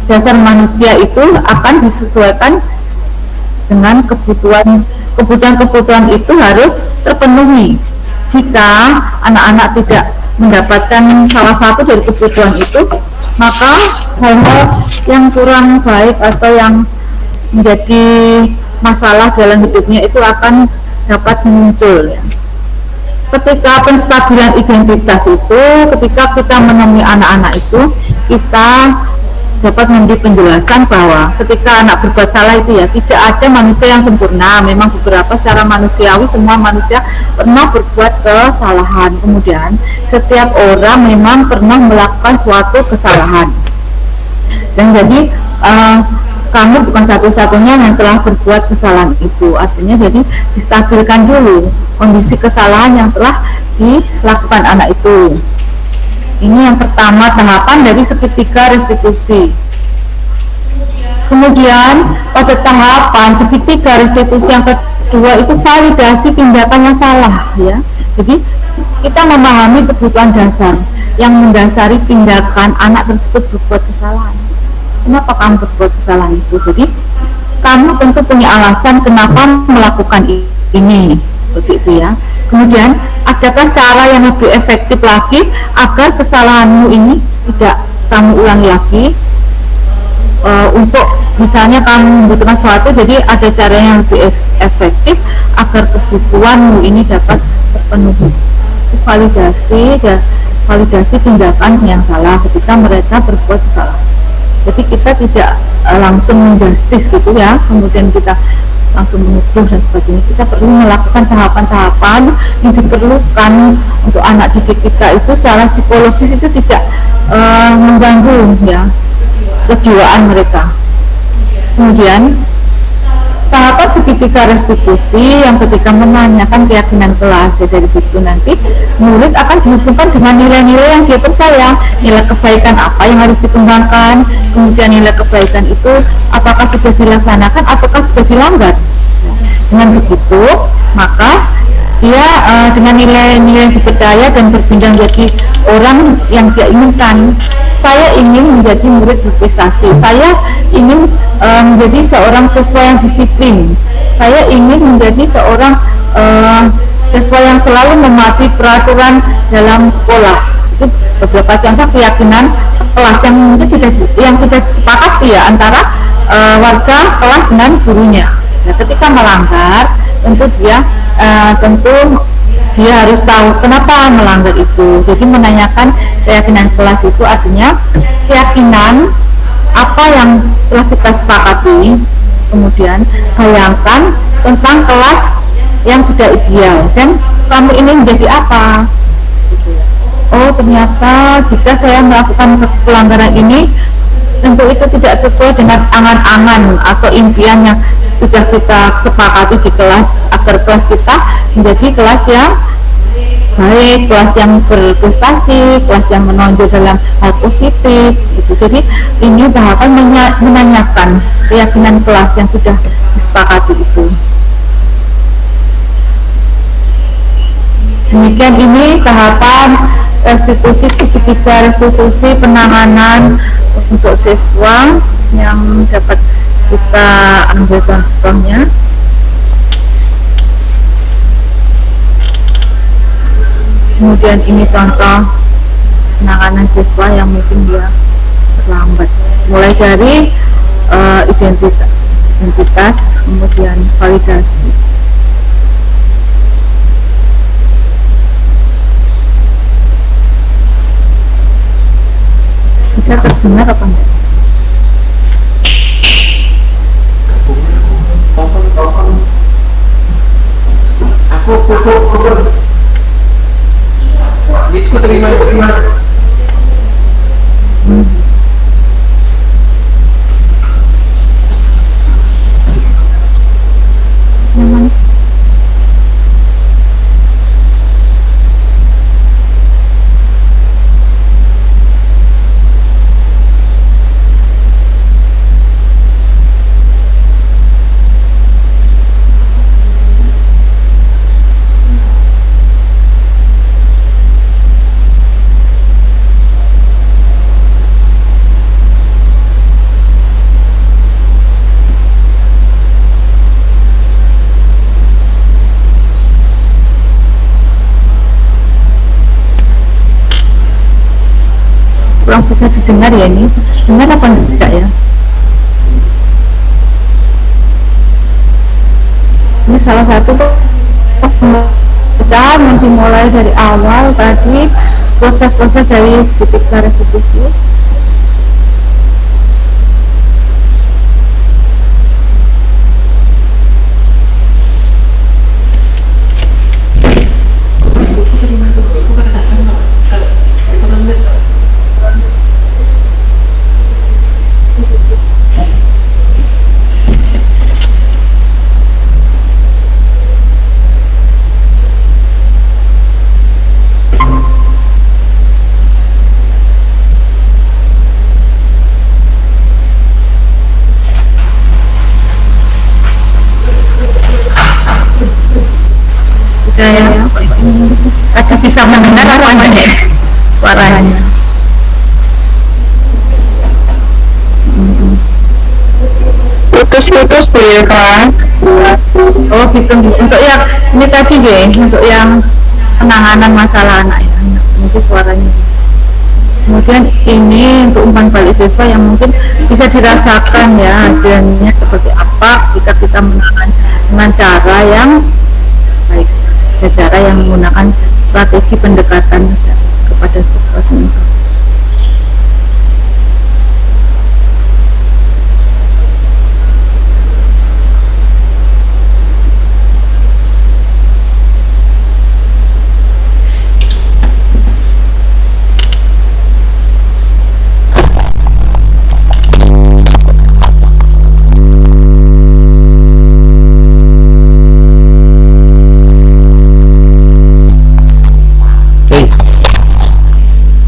dasar manusia itu akan disesuaikan dengan kebutuhan itu harus terpenuhi. Jika anak-anak tidak mendapatkan salah satu dari kebutuhan itu, maka hal-hal yang kurang baik atau yang menjadi masalah dalam hidupnya itu akan dapat muncul ya. Ketika penstabilan identitas itu, ketika kita menemui anak-anak itu, kita dapat memberi penjelasan bahwa ketika anak berbuat salah itu ya, tidak ada manusia yang sempurna. Memang beberapa secara manusiawi semua manusia pernah berbuat kesalahan. Kemudian setiap orang memang pernah melakukan suatu kesalahan. Dan jadi kamu bukan satu-satunya yang telah berbuat kesalahan itu. Artinya jadi distabilkan dulu kondisi kesalahan yang telah dilakukan anak itu. Ini yang pertama, tahapan dari segitiga restitusi. Kemudian pada tahapan segitiga restitusi yang kedua itu validasi tindakan yang salah ya. Jadi kita memahami kebutuhan dasar yang mendasari tindakan anak tersebut berbuat kesalahan. Kenapa kamu berbuat kesalahan itu? Jadi kamu tentu punya alasan kenapa melakukan ini, begitu ya. Kemudian adakah cara yang lebih efektif lagi agar kesalahanmu ini tidak kamu ulangi lagi? Untuk misalnya kamu membutuhkan sesuatu, jadi ada cara yang lebih efektif agar kebutuhanmu ini dapat terpenuhi. Validasi tindakan yang salah ketika mereka berbuat kesalahan. Jadi kita tidak langsung menjustis gitu ya, kemudian kita langsung menuduh dan sebagainya. Kita perlu melakukan tahapan-tahapan yang diperlukan untuk anak didik kita itu secara psikologis itu tidak mengganggu ya kejiwaan mereka. Kemudian tahapan segitiga restitusi yang ketika menanyakan keyakinan kelas ya, dari situ nanti murid akan dihubungkan dengan nilai-nilai yang dia percaya, nilai kebaikan apa yang harus dikembangkan, kemudian nilai kebaikan itu apakah sudah dilaksanakan ataukah sudah dilanggar. Dengan begitu maka dia dengan nilai-nilai yang dipercaya dan berpindah menjadi orang yang dia inginkan. Saya ingin menjadi murid berprestasi, saya ingin menjadi seorang siswa yang disiplin, saya ingin menjadi seorang siswa yang selalu mematuhi peraturan dalam sekolah. Itu beberapa contoh keyakinan kelas yang mungkin sudah disepakati ya antara warga kelas dengan gurunya. Nah, ketika melanggar tentu dia harus tahu kenapa melanggar itu. Jadi menanyakan keyakinan kelas itu artinya keyakinan apa yang telah kita sepakati. Kemudian bayangkan tentang kelas yang sudah ideal dan kamu ini menjadi apa. Oh, ternyata jika saya melakukan pelanggaran ini tentu itu tidak sesuai dengan angan-angan atau impian yang sudah kita sepakati di kelas, agar kelas kita menjadi kelas yang baik, kelas yang berprestasi, kelas yang menonjol dalam hal positif gitu. Jadi ini tahapan menanyakan keyakinan kelas yang sudah disepakati itu. Demikian ini tahapan restitusi segitiga restitusi penanganan untuk siswa yang dapat kita ambil contohnya. Kemudian ini contoh penanganan siswa yang mungkin dia terlambat, mulai dari identitas identitas, kemudian validasi. Bisa terdengar apa enggak? Aku terima. Nyaman. Kurang bisa didengar ya ini. Dengar apa enggak ya? Ini salah satu pecahan yang dimulai dari awal tadi, proses-proses dari segitiga restitusi. Sudah ya, tadi bisa mendengar apa enggak ya suaranya? Putus-putus Bu ya Kak? Oh gitu. Untuk yang ini tadi ya, untuk yang penanganan masalah anak ya, mungkin suaranya. Kemudian ini untuk umpan balik siswa yang mungkin bisa dirasakan ya hasilnya seperti apa jika kita menangani dengan cara yang baik, cara yang menggunakan strategi pendekatan kepada siswa.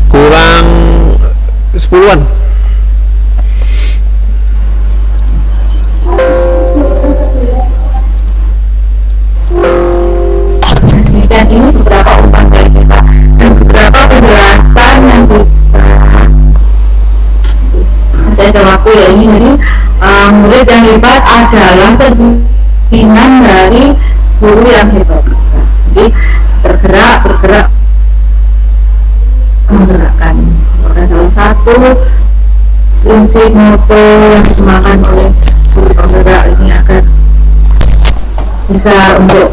Kurang 10-an. Dan ini beberapa umpan balik kita dan beberapa penjelasan yang bisa saya berlaku ya ini. Jadi murid yang hebat adalah cerminan dari guru yang hebat. Jadi bergerak menggerakkan. Maka salah satu prinsip moto yang dikembangkan oleh guru penggerak ini agar bisa untuk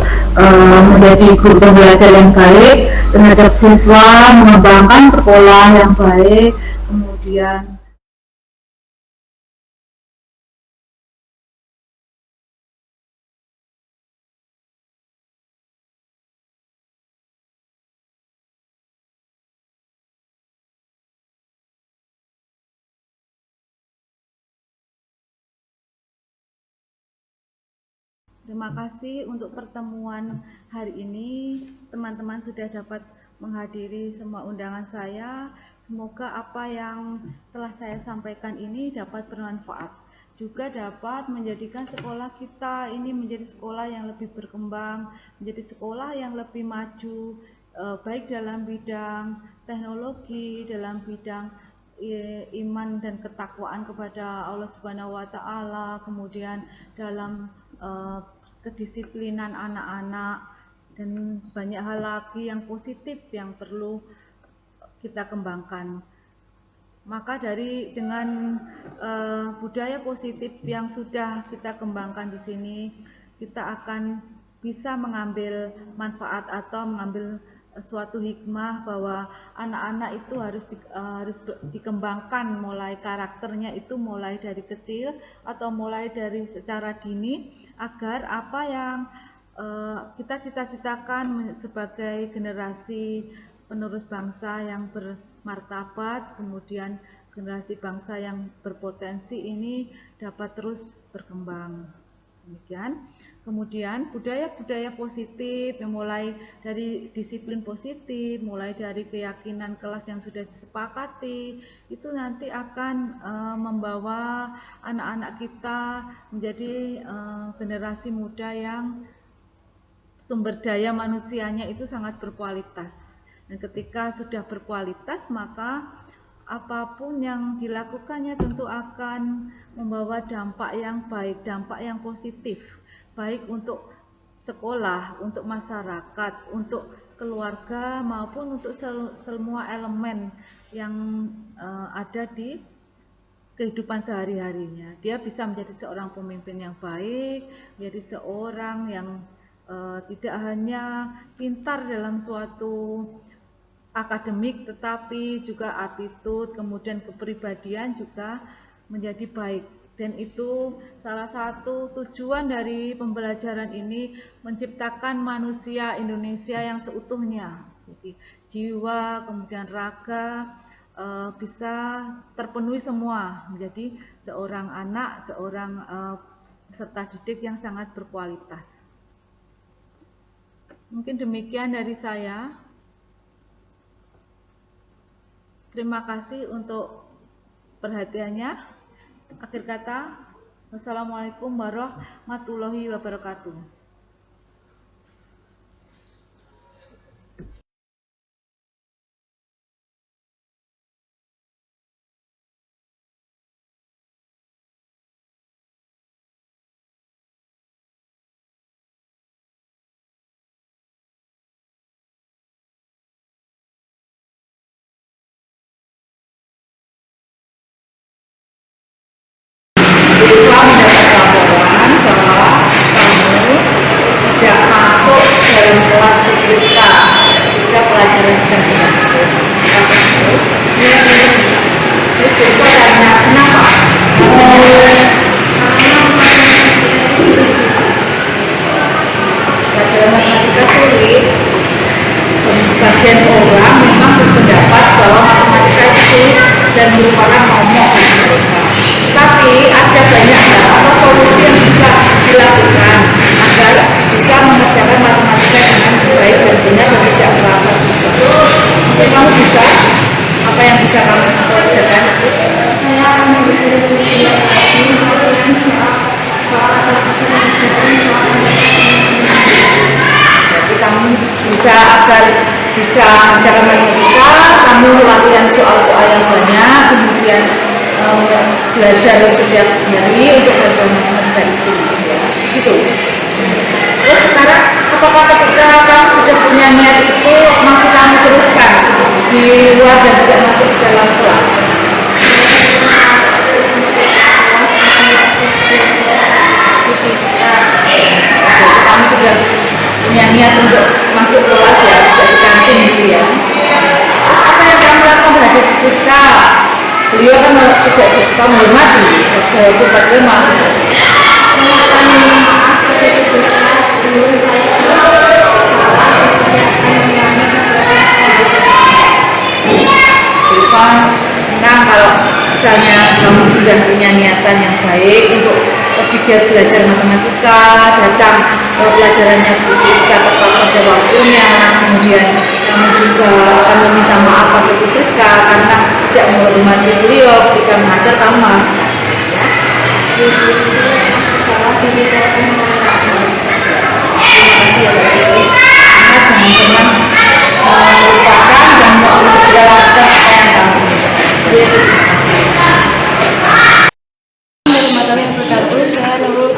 menjadi guru pembelajar yang baik terhadap siswa, mengembangkan sekolah yang baik, kemudian Terima kasih untuk pertemuan hari ini. Teman-teman sudah dapat menghadiri semua undangan saya. Semoga apa yang telah saya sampaikan ini dapat bermanfaat. Juga dapat menjadikan sekolah kita ini menjadi sekolah yang lebih berkembang, menjadi sekolah yang lebih maju, baik dalam bidang teknologi, dalam bidang iman dan ketakwaan kepada Allah Subhanahu wa Ta'ala, kemudian dalam kedisiplinan anak-anak, dan banyak hal lagi yang positif yang perlu kita kembangkan. Maka dengan budaya positif yang sudah kita kembangkan di sini, kita akan bisa mengambil manfaat atau mengambil suatu hikmah bahwa anak-anak itu harus dikembangkan mulai karakternya itu mulai dari kecil atau mulai dari secara dini, agar apa yang kita cita-citakan sebagai generasi penerus bangsa yang bermartabat, kemudian generasi bangsa yang berpotensi ini dapat terus berkembang. Demikian. Kemudian budaya-budaya positif yang mulai dari disiplin positif, mulai dari keyakinan kelas yang sudah disepakati, itu nanti akan membawa anak-anak kita menjadi generasi muda yang sumber daya manusianya itu sangat berkualitas. Dan ketika sudah berkualitas, maka apapun yang dilakukannya tentu akan membawa dampak yang baik, dampak yang positif, baik untuk sekolah, untuk masyarakat, untuk keluarga, maupun untuk semua elemen yang ada di kehidupan sehari-harinya. Dia bisa menjadi seorang pemimpin yang baik, menjadi seorang yang tidak hanya pintar dalam suatu akademik, tetapi juga attitude, kemudian kepribadian juga menjadi baik. Dan itu salah satu tujuan dari pembelajaran ini, menciptakan manusia Indonesia yang seutuhnya. Jadi jiwa, kemudian raga bisa terpenuhi semua, menjadi seorang anak, seorang peserta didik yang sangat berkualitas. Mungkin demikian dari saya. Terima kasih untuk perhatiannya. Akhir kata, wassalamualaikum warahmatullahi wabarakatuh. Setelah mendapat laporan bahwa kamu tidak masuk dalam kelas Priska ketika pelajaran sedang berlangsung, itu karena kenapa? Pelajaran matematika sulit. Sebagian orang memang berpendapat bahwa matematika itu sulit dan merupakan momok bagi mereka. Tapi ada banyak hal atau solusi yang bisa dilakukan agar bisa mengerjakan matematika dengan baik dan benar dan tidak merasa susah. Mungkin kamu bisa, apa yang bisa kamu kerjakan? Saya akan Jadi kamu bisa agar bisa mengerjakan matematika, kamu latihan soal-soal yang banyak, kemudian belajar setiap hari untuk belajar matematika itu, ya, gitu. Terus sekarang, apakah ketika kamu sudah punya niat itu masih kamu teruskan di luar dan tidak masuk ke dalam kelas? Jadi kamu sudah punya niat untuk masuk kelas ya, tidak di kantin gitu ya. Terus apa yang kamu lakukan terhadap Priska? Beliau kan tidak kamu hormati, waktu pas maaf. Saya akan maaf kepada Priska, dulu saya salah dan tidak akan mengulangi Irfan senang kalau misalnya kamu sudah punya niatan yang baik untuk lebih belajar matematika, datang ke pelajarannya Bu Priska tepat pada waktunya, kemudian kamu juga akan meminta maaf pada Bu Priska karena tidak menghormati beliau ketika mengajar, kamu malah dikatakan, ya. salah dan tidak akan mengulangi. Terima kasih ya Pak Putri. Ingat jangan pernah melupakan dan segera lakukan apa yang kamu inginkan. Terima kasih. Warahmatullahi wabarakatuh. Saya Nurul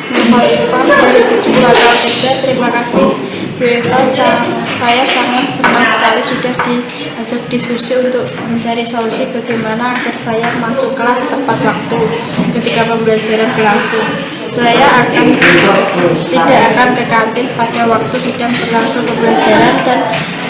Muhammad Irfan dari Sekolah Kerja. Terima kasih Bu Eva, saya sangat senang sekali sudah diajak diskusi untuk mencari solusi bagaimana agar saya masuk kelas tepat waktu ketika pembelajaran berlangsung. Saya tidak akan ke kantin pada waktu sedang berlangsung pembelajaran, dan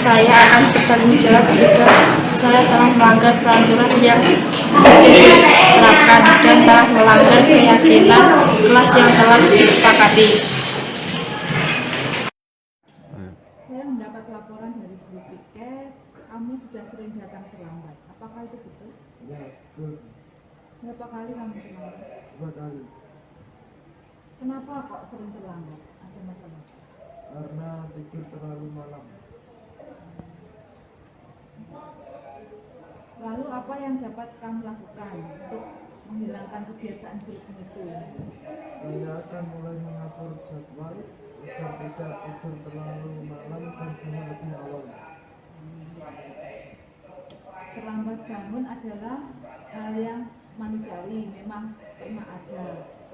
saya akan bertanggung jawab jika saya telah melanggar peraturan yang sudah diterapkan dan telah melanggar keyakinan kelas yang telah disepakati. Saya mendapat laporan dari guru piket, kamu sudah sering datang terlambat. Apakah itu betul? Ya, betul. Berapa kali kamu terlambat? 2 kali. Kenapa kok sering terlambat? Ada masalah? Karena tidur terlalu malam. Lalu apa yang dapat kamu lakukan untuk menghilangkan kebiasaan buruk itu? Saya akan mulai mengatur jadwal agar tidak tidur terlalu malam dan bangun lebih awal. Terlambat bangun adalah hal yang manusiawi, memang pernah ada.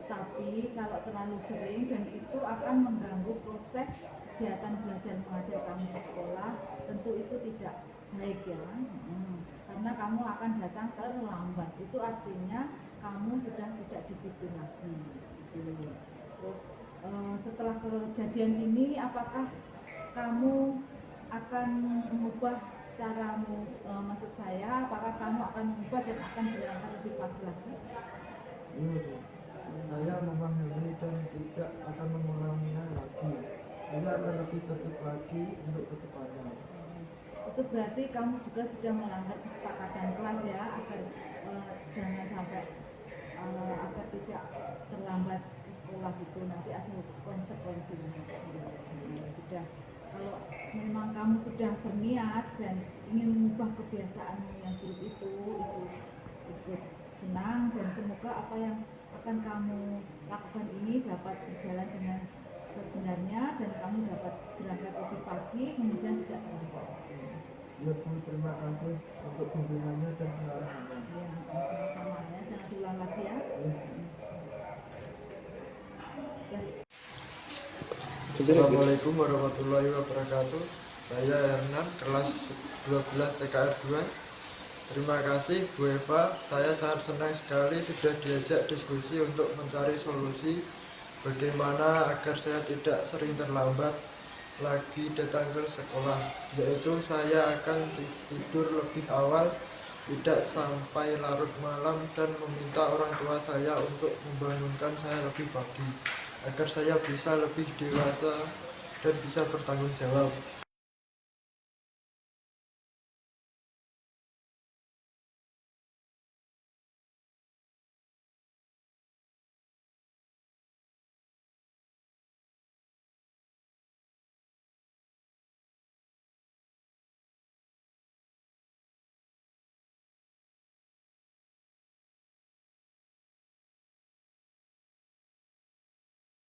Tetapi kalau terlalu sering dan itu akan mengganggu proses kegiatan belajar mengajar kamu di sekolah, tentu itu tidak baik ya. Karena kamu akan datang terlambat, itu artinya kamu sudah tidak disiplin lagi. Terus setelah kejadian ini, apakah kamu akan mengubah caramu? Maksud saya, apakah kamu akan mengubah dan akan berangkat lebih pagi lagi? Iya, Bu. Saya memahami dan tidak akan mengulanginya lagi. Saya akan lebih tertib lagi untuk kedepannya. Itu berarti kamu juga sudah melanggar kesepakatan kelas ya, agar jangan sampai agar tidak terlambat di sekolah itu, nanti ada konsekuensinya. Sudah, kalau memang kamu sudah berniat dan ingin mengubah kebiasaanmu yang buruk itu ikut senang, dan semoga apa yang akan kamu lakukan ini dapat berjalan dengan sebenarnya dan kamu dapat berangkat lebih pagi, kemudian tidak terlambat. Ya, Bu, terima kasih untuk bimbingannya dan pengarahannya. Ya, sama-sama ya, jangan diulang lagi ya. Assalamualaikum warahmatullahi wabarakatuh. Saya Hernan, kelas 12 TKR 2. Terima kasih Bu Eva, saya sangat senang sekali sudah diajak diskusi untuk mencari solusi bagaimana agar saya tidak sering terlambat lagi datang ke sekolah, yaitu saya akan tidur lebih awal, tidak sampai larut malam, dan meminta orang tua saya untuk membangunkan saya lebih pagi agar saya bisa lebih dewasa dan bisa bertanggung jawab.